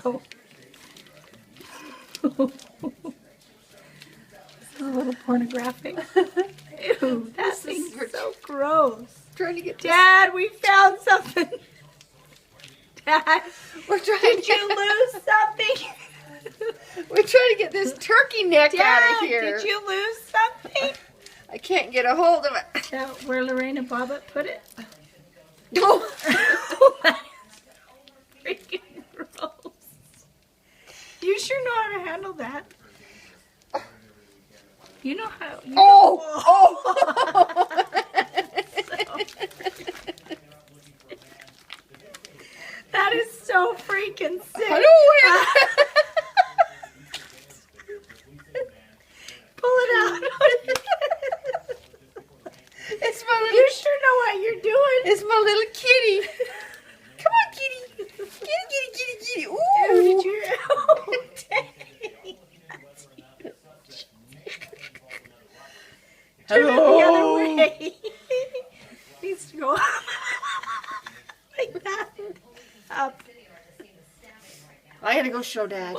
Oh. It's a little pornographic. Ew, that thing's so gross. Trying to get Dad, we found something. Dad, We're trying. did you lose something? We're trying to get this turkey neck Dad, out of here. did you lose something? I can't get a hold of it. Is that where Lorraine and Bobbitt put it? Oh. That is freaking gross. You sure know how to handle that. You know how. You Oh! That is so freaking sick. Hello. Pull it out. It's my little. You sure know what you're doing. It's my little kitty. Come on, kitty. Kitty, kitty, kitty, kitty. Ooh. Dude, you're oh, dang. Turn it the other way. Needs to go like that. Up. I gotta go show Dad.